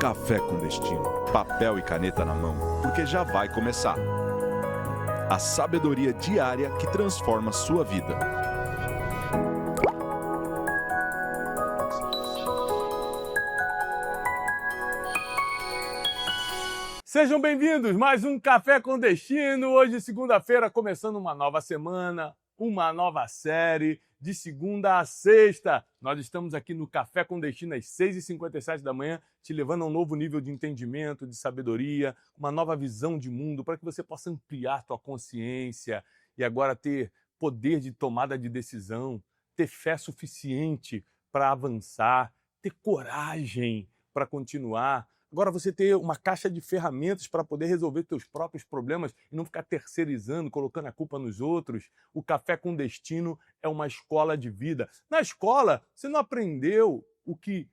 Café com Destino, papel e caneta na mão, porque já vai começar. A sabedoria diária que transforma sua vida. Sejam bem-vindos, mais um Café com Destino. Hoje, segunda-feira, começando uma nova semana, uma nova série, de segunda a sexta. Nós estamos aqui no Café com Destino às 6h57 da manhã, te levando a um novo nível de entendimento, de sabedoria, uma nova visão de mundo, para que você possa ampliar tua consciência e agora ter poder de tomada de decisão, ter fé suficiente para avançar, ter coragem para continuar. Agora você ter uma caixa de ferramentas para poder resolver seus próprios problemas e não ficar terceirizando, colocando a culpa nos outros. O Café com Destino é uma escola de vida. Na escola, você não aprendeu o que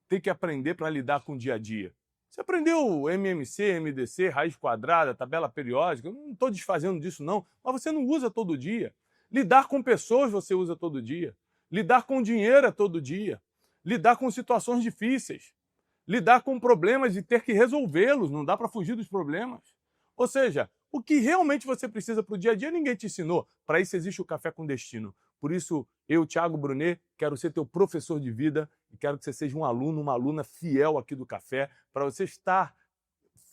tem que aprender para lidar com o dia a dia. Você aprendeu MMC, MDC, raiz quadrada, tabela periódica. Eu não estou desfazendo disso não, mas você não usa todo dia. Lidar com pessoas você usa todo dia. Lidar com dinheiro é todo dia. Lidar com situações difíceis. Lidar com problemas e ter que resolvê-los, não dá para fugir dos problemas. Ou seja, o que realmente você precisa para o dia a dia, ninguém te ensinou. Para isso existe o Café com Destino. Por isso, eu, Thiago Brunet, quero ser teu professor de vida e quero que você seja um aluno, uma aluna fiel aqui do Café. Para você estar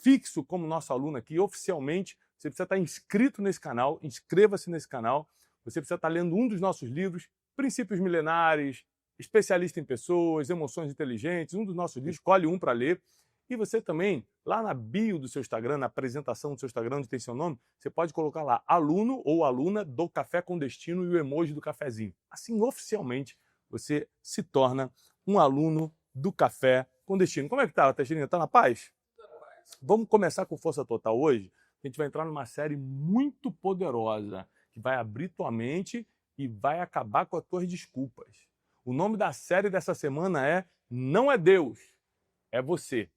fixo como nosso aluno aqui, oficialmente, você precisa estar inscrito nesse canal, inscreva-se nesse canal. Você precisa estar lendo um dos nossos livros, Princípios Milenares, Especialista em Pessoas, Emoções Inteligentes, um dos nossos livros, escolhe um para ler. E você também, lá na bio do seu Instagram, na apresentação do seu Instagram, onde tem seu nome, você pode colocar lá aluno ou aluna do Café com Destino e o emoji do cafezinho. Assim, oficialmente, você se torna um aluno do Café com Destino. Como é que tá, Teixeirinha? Tá na paz? Vamos começar com força total hoje? A gente vai entrar numa série muito poderosa, que vai abrir tua mente e vai acabar com as tuas desculpas. O nome da série dessa semana é Não é Deus, é Você.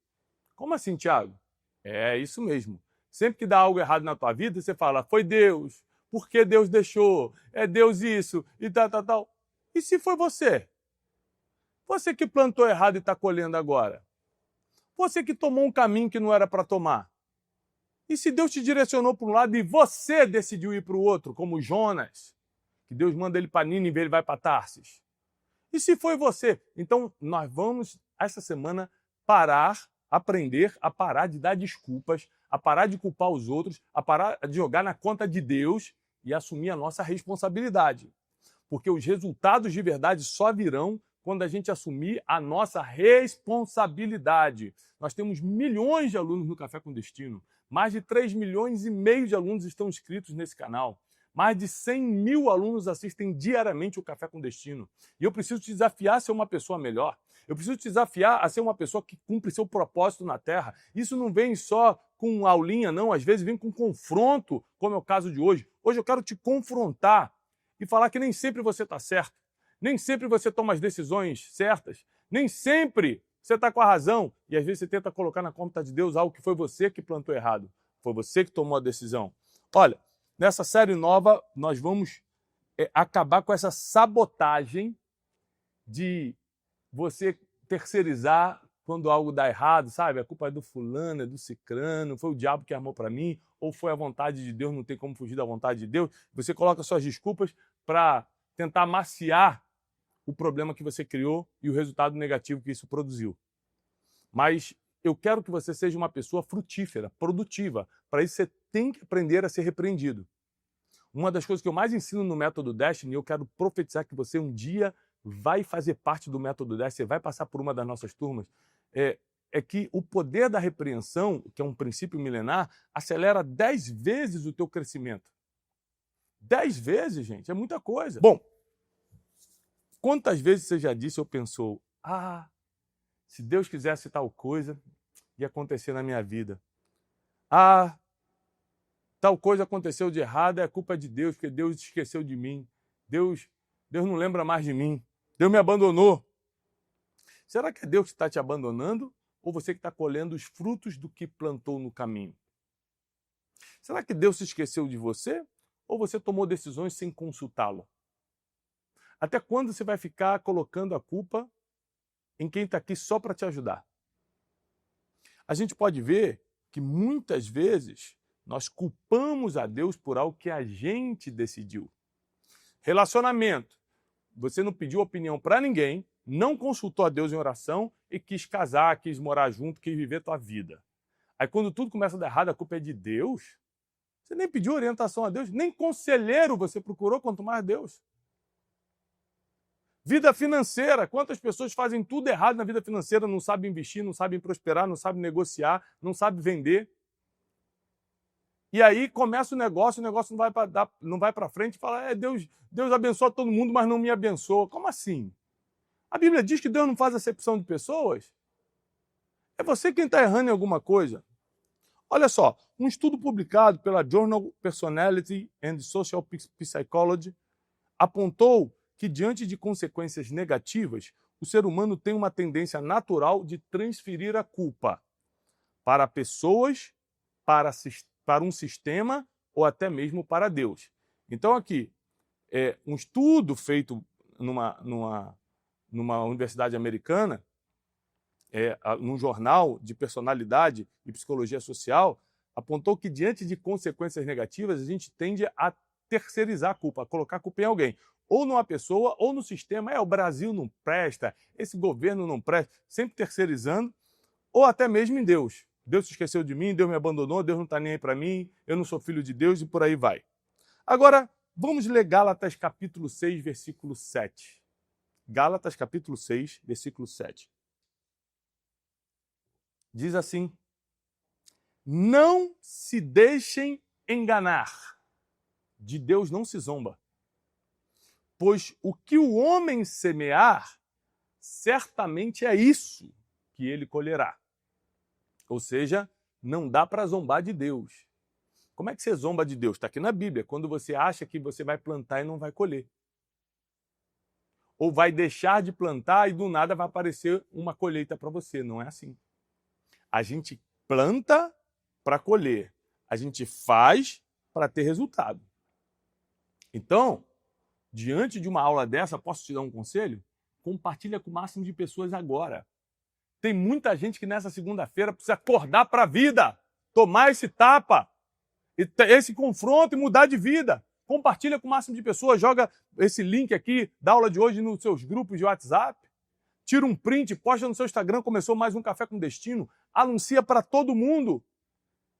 Como assim, Thiago? É isso mesmo. Sempre que dá algo errado na tua vida, você fala, foi Deus, por que Deus deixou? É Deus isso, e tal. E se foi você? Você que plantou errado e está colhendo agora? Você que tomou um caminho que não era para tomar? E se Deus te direcionou para um lado e você decidiu ir para o outro, como Jonas, que Deus manda ele para Nínive e ele vai para Tarsis? E se foi você? Então, nós vamos, essa semana, aprender a parar de dar desculpas, a parar de culpar os outros, a parar de jogar na conta de Deus e assumir a nossa responsabilidade. Porque os resultados de verdade só virão quando a gente assumir a nossa responsabilidade. Nós temos milhões de alunos no Café com Destino. Mais de 3,5 milhões de alunos estão inscritos nesse canal. Mais de 100 mil alunos assistem diariamente o Café com Destino. E eu preciso te desafiar a ser uma pessoa melhor. Eu preciso te desafiar a ser uma pessoa que cumpre seu propósito na Terra. Isso não vem só com aulinha, não. Às vezes vem com confronto, como é o caso de hoje. Hoje eu quero te confrontar e falar que nem sempre você está certo. Nem sempre você toma as decisões certas. Nem sempre você está com a razão. E às vezes você tenta colocar na conta de Deus algo que foi você que plantou errado. Foi você que tomou a decisão. Olha, nessa série nova, nós vamos acabar com essa sabotagem de você terceirizar quando algo dá errado, sabe? A culpa é do fulano, é do cicrano, foi o diabo que armou para mim, ou foi a vontade de Deus, não tem como fugir da vontade de Deus. Você coloca suas desculpas para tentar amaciar o problema que você criou e o resultado negativo que isso produziu. Mas eu quero que você seja uma pessoa frutífera, produtiva. Para isso, você tem que aprender a ser repreendido. Uma das coisas que eu mais ensino no Método Destiny, eu quero profetizar que você um dia vai fazer parte do Método Destiny, você vai passar por uma das nossas turmas, é que o poder da repreensão, que é um princípio milenar, acelera 10 vezes o teu crescimento. 10 vezes, gente, é muita coisa. Bom, quantas vezes você já disse ou pensou, se Deus quisesse tal coisa, ia acontecer na minha vida. Tal coisa aconteceu de errado, é culpa de Deus, porque Deus esqueceu de mim. Deus não lembra mais de mim. Deus me abandonou. Será que é Deus que está te abandonando ou você que está colhendo os frutos do que plantou no caminho? Será que Deus se esqueceu de você ou você tomou decisões sem consultá-lo? Até quando você vai ficar colocando a culpa em quem está aqui só para te ajudar? a gente pode ver que muitas vezes nós culpamos a Deus por algo que a gente decidiu. Relacionamento. Você não pediu opinião para ninguém, não consultou a Deus em oração e quis casar, quis morar junto, quis viver a tua vida. Aí quando tudo começa a dar errado, a culpa é de Deus. Você nem pediu orientação a Deus, nem conselheiro você procurou, quanto mais Deus. Vida financeira. Quantas pessoas fazem tudo errado na vida financeira, não sabem investir, não sabem prosperar, não sabem negociar, não sabem vender. E aí começa o negócio não vai para frente e fala, Deus abençoa todo mundo, mas não me abençoa. Como assim? A Bíblia diz que Deus não faz acepção de pessoas. É você quem está errando em alguma coisa. Olha só, um estudo publicado pela Journal Personality and Social Psychology apontou que, diante de consequências negativas, o ser humano tem uma tendência natural de transferir a culpa para pessoas, para um sistema ou até mesmo para Deus. Então aqui, um estudo feito numa universidade americana, num jornal de personalidade e psicologia social, apontou que, diante de consequências negativas, a gente tende a terceirizar a culpa, a colocar a culpa em alguém. Ou numa pessoa, ou no sistema. O Brasil não presta, esse governo não presta, sempre terceirizando, ou até mesmo em Deus. Deus se esqueceu de mim, Deus me abandonou, Deus não está nem aí para mim, eu não sou filho de Deus e por aí vai. Agora, vamos ler Gálatas capítulo 6, versículo 7. Gálatas capítulo 6, versículo 7. Diz assim: não se deixem enganar, de Deus não se zomba, pois o que o homem semear, certamente é isso que ele colherá. Ou seja, não dá para zombar de Deus. Como é que você zomba de Deus? Está aqui na Bíblia, quando você acha que você vai plantar e não vai colher. Ou vai deixar de plantar e do nada vai aparecer uma colheita para você. Não é assim. A gente planta para colher. A gente faz para ter resultado. Então, diante de uma aula dessa, posso te dar um conselho? Compartilha com o máximo de pessoas agora. Tem muita gente que nessa segunda-feira precisa acordar para a vida, tomar esse tapa, esse confronto e mudar de vida. Compartilha com o máximo de pessoas, joga esse link aqui da aula de hoje nos seus grupos de WhatsApp, tira um print, posta no seu Instagram, começou mais um Café com Destino, anuncia para todo mundo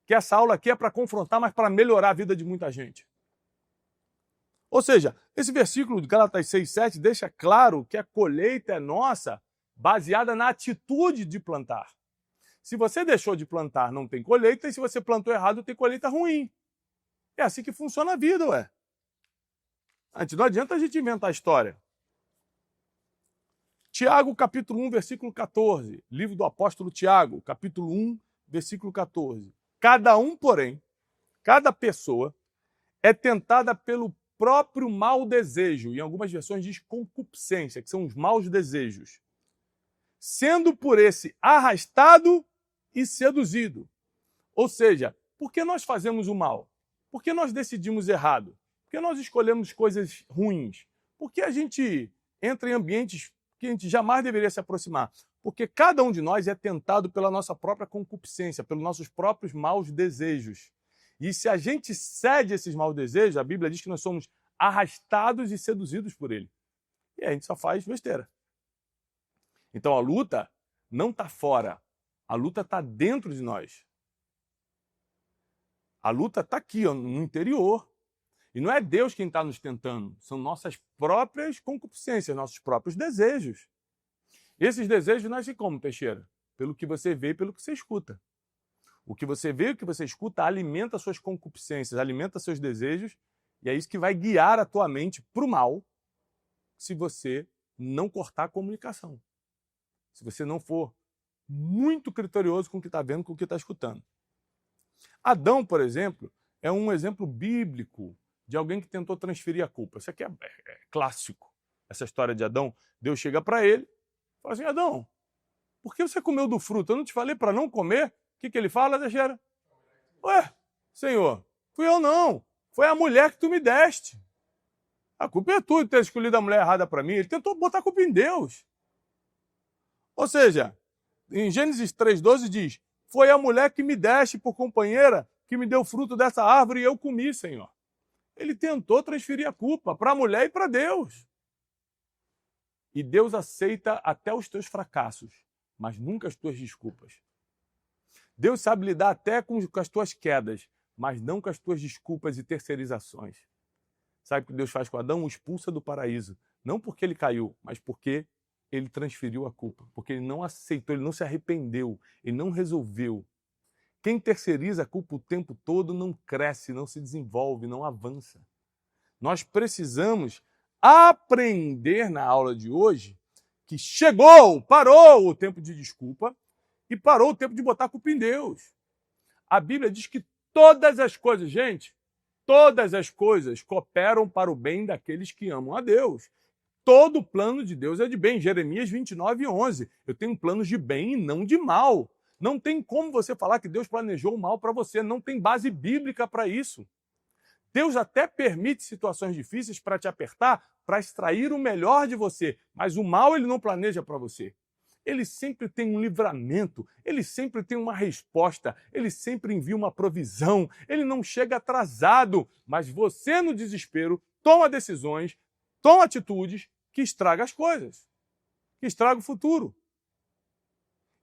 que essa aula aqui é para confrontar, mas para melhorar a vida de muita gente. Ou seja, esse versículo de Gálatas 6,7 deixa claro que a colheita é nossa, baseada na atitude de plantar. Se você deixou de plantar, não tem colheita, e se você plantou errado, tem colheita ruim. É assim que funciona a vida, ué. Não adianta a gente inventar a história. Tiago, capítulo 1, versículo 14. Livro do apóstolo Tiago, capítulo 1, versículo 14. Cada um, porém, cada pessoa, é tentada pelo próprio mau desejo. Em algumas versões diz concupiscência, que são os maus desejos, sendo por esse arrastado e seduzido. Ou seja, por que nós fazemos o mal? Por que nós decidimos errado? Por que nós escolhemos coisas ruins? Por que a gente entra em ambientes que a gente jamais deveria se aproximar? Porque cada um de nós é tentado pela nossa própria concupiscência, pelos nossos próprios maus desejos. E se a gente cede esses maus desejos, a Bíblia diz que nós somos arrastados e seduzidos por ele. E a gente só faz besteira. Então a luta não está fora, a luta está dentro de nós. A luta está aqui, ó, no interior. E não é Deus quem está nos tentando, são nossas próprias concupiscências, nossos próprios desejos. Esses desejos nascem como, Teixeira? Pelo que você vê e pelo que você escuta. O que você vê e o que você escuta alimenta suas concupiscências, alimenta seus desejos, e é isso que vai guiar a tua mente para o mal, se você não cortar a comunicação. Se você não for muito criterioso com o que está vendo, com o que está escutando. Adão, por exemplo, é um exemplo bíblico de alguém que tentou transferir a culpa. Isso aqui é clássico, essa história de Adão. Deus chega para ele e fala assim: Adão, por que você comeu do fruto? Eu não te falei para não comer? O que ele fala, Teixeira? Ué, Senhor, fui eu não. Foi a mulher que tu me deste. A culpa é tua de ter escolhido a mulher errada para mim. Ele tentou botar a culpa em Deus. Ou seja, em Gênesis 3,12 diz: Foi a mulher que me deste por companheira, que me deu fruto dessa árvore e eu comi, Senhor. Ele tentou transferir a culpa para a mulher e para Deus. E Deus aceita até os teus fracassos, mas nunca as tuas desculpas. Deus sabe lidar até com as tuas quedas, mas não com as tuas desculpas e terceirizações. Sabe o que Deus faz com Adão? O expulsa do paraíso. Não porque ele caiu, mas porque ele transferiu a culpa. Porque ele não aceitou, ele não se arrependeu, ele não resolveu. Quem terceiriza a culpa o tempo todo não cresce, não se desenvolve, não avança. Nós precisamos aprender na aula de hoje que parou o tempo de desculpa e parou o tempo de botar a culpa em Deus. A Bíblia diz que todas as coisas, gente, todas as coisas cooperam para o bem daqueles que amam a Deus. Todo plano de Deus é de bem. Jeremias 29:11. Eu tenho planos de bem e não de mal. Não tem como você falar que Deus planejou o mal para você. Não tem base bíblica para isso. Deus até permite situações difíceis para te apertar, para extrair o melhor de você. Mas o mal ele não planeja para você. Ele sempre tem um livramento, ele sempre tem uma resposta, ele sempre envia uma provisão, ele não chega atrasado, mas você no desespero toma decisões, toma atitudes que estragam as coisas, que estragam o futuro.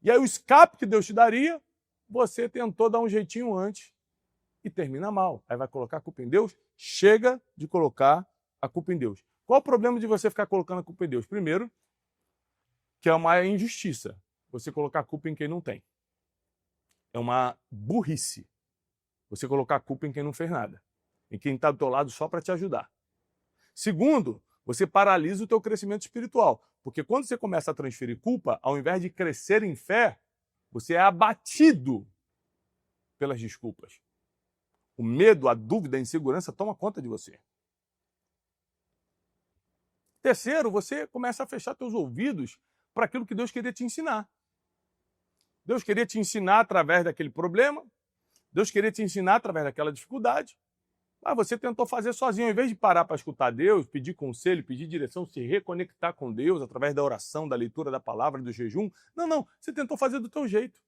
E aí o escape que Deus te daria, você tentou dar um jeitinho antes e termina mal. Aí vai colocar a culpa em Deus? Chega de colocar a culpa em Deus. Qual o problema de você ficar colocando a culpa em Deus? Primeiro, que é uma injustiça, você colocar a culpa em quem não tem. É uma burrice você colocar a culpa em quem não fez nada, em quem está do teu lado só para te ajudar. Segundo, você paralisa o teu crescimento espiritual, porque quando você começa a transferir culpa, ao invés de crescer em fé, você é abatido pelas desculpas. O medo, a dúvida, a insegurança toma conta de você. Terceiro, você começa a fechar teus ouvidos para aquilo que Deus queria te ensinar. Deus queria te ensinar através daquele problema, Deus queria te ensinar através daquela dificuldade, mas você tentou fazer sozinho. Ao invés de parar para escutar Deus, pedir conselho, pedir direção, se reconectar com Deus através da oração, da leitura da palavra, do jejum, não, você tentou fazer do teu jeito.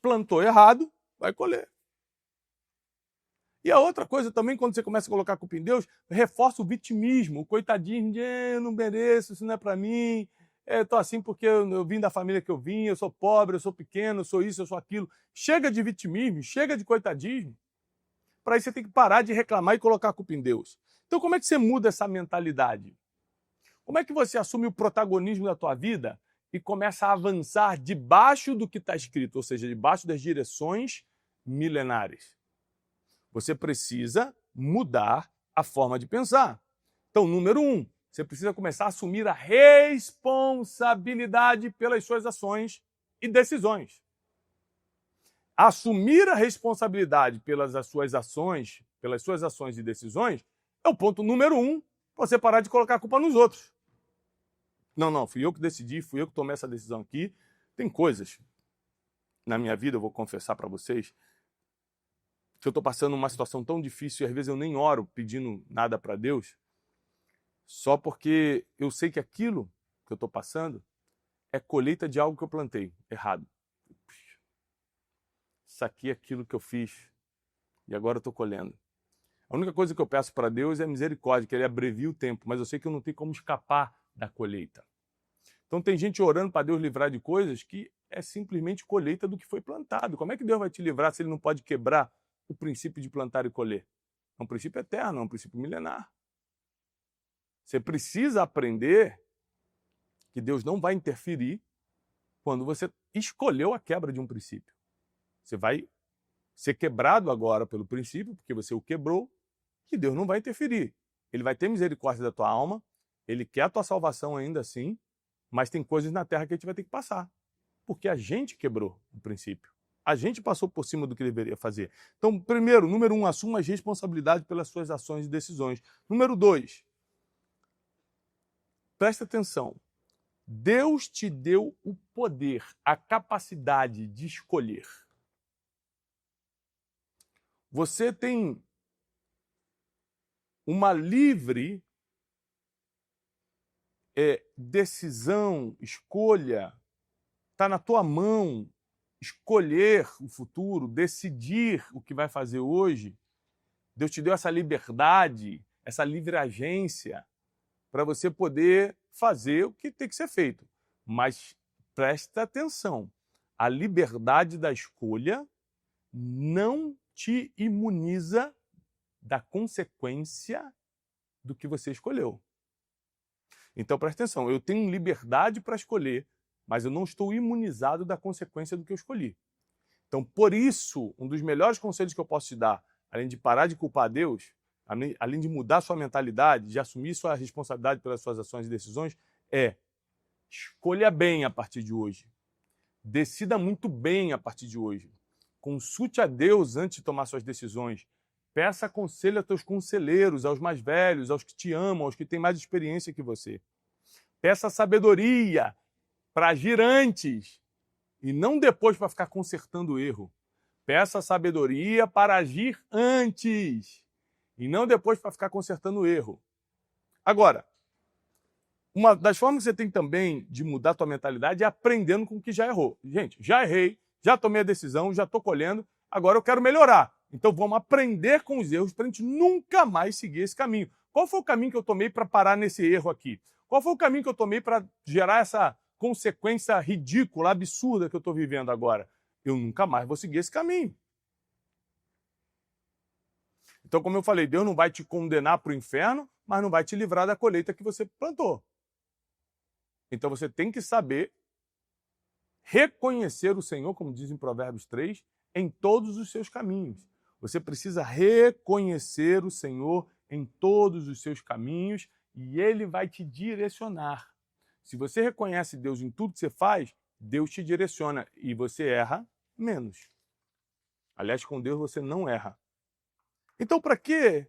Plantou errado, vai colher. E a outra coisa também, quando você começa a colocar a culpa em Deus, reforça o vitimismo, o coitadismo de eu não mereço, isso não é para mim, estou assim porque eu vim da família que eu vim, eu sou pobre, eu sou pequeno, eu sou isso, eu sou aquilo. Chega de vitimismo, chega de coitadismo. Para isso você tem que parar de reclamar e colocar a culpa em Deus. Então como é que você muda essa mentalidade? Como é que você assume o protagonismo da tua vida e começa a avançar debaixo do que está escrito, ou seja, debaixo das direções milenares? Você precisa mudar a forma de pensar. Então, número 1, você precisa começar a assumir a responsabilidade pelas suas ações e decisões. Assumir a responsabilidade pelas suas ações e decisões é o ponto número 1 para você parar de colocar a culpa nos outros. Não, fui eu que decidi, fui eu que tomei essa decisão aqui. Tem coisas na minha vida, eu vou confessar para vocês, que eu estou passando uma situação tão difícil e às vezes eu nem oro pedindo nada para Deus, só porque eu sei que aquilo que eu estou passando é colheita de algo que eu plantei errado. Isso aqui é aquilo que eu fiz e agora eu estou colhendo. A única coisa que eu peço para Deus é misericórdia, que Ele abrevie o tempo, mas eu sei que eu não tenho como escapar da colheita. Então tem gente orando para Deus livrar de coisas que é simplesmente colheita do que foi plantado. Como é que Deus vai te livrar se Ele não pode quebrar o princípio de plantar e colher? É um princípio eterno, é um princípio milenar. Você precisa aprender que Deus não vai interferir quando você escolheu a quebra de um princípio. Você vai ser quebrado agora pelo princípio, porque você o quebrou, e Deus não vai interferir. Ele vai ter misericórdia da tua alma, Ele quer a tua salvação ainda assim, mas tem coisas na terra que a gente vai ter que passar, porque a gente quebrou o princípio. A gente passou por cima do que deveria fazer. Então, primeiro, número 1, assuma as responsabilidades pelas suas ações e decisões. Número 2, presta atenção. Deus te deu o poder, a capacidade de escolher. Você tem uma livre decisão, escolha, está na tua mão escolher o futuro, decidir o que vai fazer hoje, Deus te deu essa liberdade, essa livre agência para você poder fazer o que tem que ser feito. Mas presta atenção, a liberdade da escolha não te imuniza da consequência do que você escolheu. Então presta atenção, eu tenho liberdade para escolher, mas eu não estou imunizado da consequência do que eu escolhi. Então, por isso, um dos melhores conselhos que eu posso te dar, além de parar de culpar Deus, além de mudar sua mentalidade, de assumir sua responsabilidade pelas suas ações e decisões, é: escolha bem a partir de hoje. Decida muito bem a partir de hoje. Consulte a Deus antes de tomar suas decisões. Peça conselho aos teus conselheiros, aos mais velhos, aos que te amam, aos que têm mais experiência que você. Peça sabedoria para agir antes e não depois para ficar consertando o erro. Peça sabedoria para agir antes e não depois para ficar consertando o erro. Agora, uma das formas que você tem também de mudar a tua mentalidade é aprendendo com o que já errou. Gente, já errei, já tomei a decisão, já estou colhendo, agora eu quero melhorar. Então vamos aprender com os erros para a gente nunca mais seguir esse caminho. Qual foi o caminho que eu tomei para parar nesse erro aqui? Qual foi o caminho que eu tomei para gerar essa consequência ridícula, absurda que eu estou vivendo agora? Eu nunca mais vou seguir esse caminho. Então, como eu falei, Deus não vai te condenar para o inferno, mas não vai te livrar da colheita que você plantou. Então você tem que saber reconhecer o Senhor, como diz em Provérbios 3, em todos os seus caminhos. Você precisa reconhecer o Senhor em todos os seus caminhos e Ele vai te direcionar. Se você reconhece Deus em tudo que você faz, Deus te direciona e você erra menos. Aliás, com Deus você não erra. Então, para que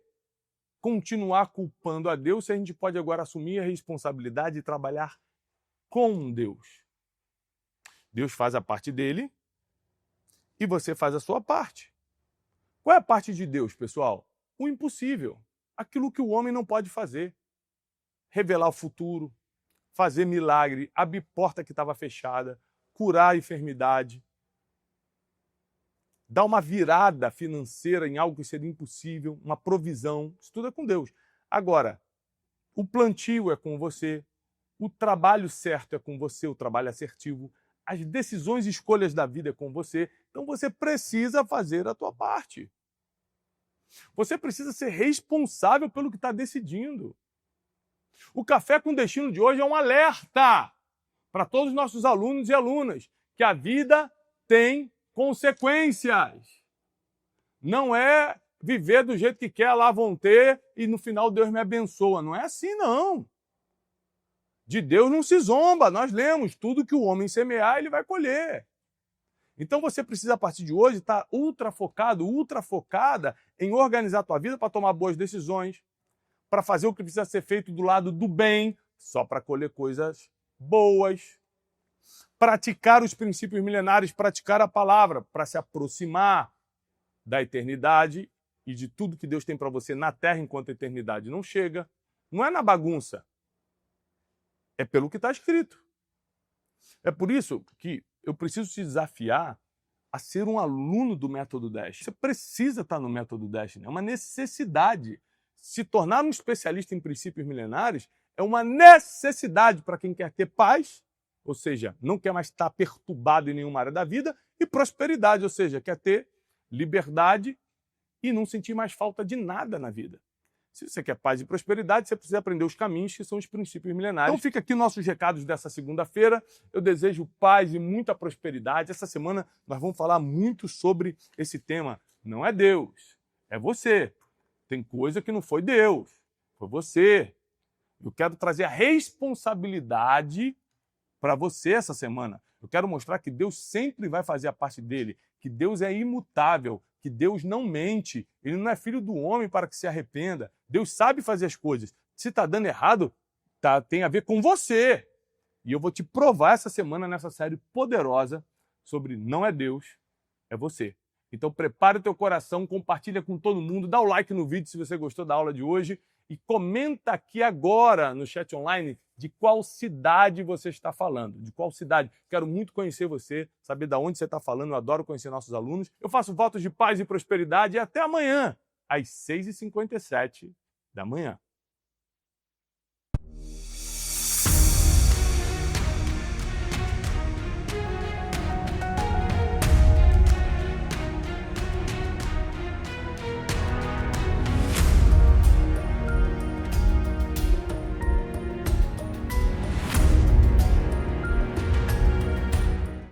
continuar culpando a Deus se a gente pode agora assumir a responsabilidade de trabalhar com Deus? Deus faz a parte dele e você faz a sua parte. Qual é a parte de Deus, pessoal? O impossível. Aquilo que o homem não pode fazer. Revelar o futuro, fazer milagre, abrir porta que estava fechada, curar a enfermidade, dar uma virada financeira em algo que seria impossível, uma provisão. Isso tudo é com Deus. Agora, o plantio é com você, o trabalho certo é com você, o trabalho assertivo, as decisões e escolhas da vida é com você. Então você precisa fazer a tua parte. Você precisa ser responsável pelo que está decidindo. O Café com Destino de hoje é um alerta para todos os nossos alunos e alunas que a vida tem consequências. Não é viver do jeito que quer, lá vão ter, e no final Deus me abençoa. Não é assim, não. De Deus não se zomba. Nós lemos, tudo que o homem semear, ele vai colher. Então você precisa, a partir de hoje, estar ultra focado, ultra focada em organizar a tua vida para tomar boas decisões, para fazer o que precisa ser feito do lado do bem, só para colher coisas boas, praticar os princípios milenares, praticar a palavra, para se aproximar da eternidade e de tudo que Deus tem para você na terra enquanto a eternidade não chega. Não é na bagunça. É pelo que está escrito. É por isso que eu preciso te desafiar a ser um aluno do Método Dash. Você precisa estar no Método Dash, né? É uma necessidade. Se tornar um especialista em princípios milenares é uma necessidade para quem quer ter paz, ou seja, não quer mais estar perturbado em nenhuma área da vida, e prosperidade, ou seja, quer ter liberdade e não sentir mais falta de nada na vida. Se você quer paz e prosperidade, você precisa aprender os caminhos que são os princípios milenares. Então fica aqui nossos recados dessa segunda-feira. Eu desejo paz e muita prosperidade. Essa semana nós vamos falar muito sobre esse tema. Não é Deus, é você. Tem coisa que não foi Deus, foi você. Eu quero trazer a responsabilidade para você essa semana. Eu quero mostrar que Deus sempre vai fazer a parte dele, que Deus é imutável, que Deus não mente, ele não é filho do homem para que se arrependa. Deus sabe fazer as coisas. Se está dando errado, tem a ver com você. E eu vou te provar essa semana nessa série poderosa sobre não é Deus, é você. Então prepare o teu coração, compartilha com todo mundo, dá o like no vídeo se você gostou da aula de hoje E comenta aqui agora no chat online de qual cidade você está falando, de qual cidade. Quero muito conhecer você, saber de onde você está falando, eu adoro conhecer nossos alunos. Eu faço votos de paz e prosperidade e até amanhã, às 6h57 da manhã.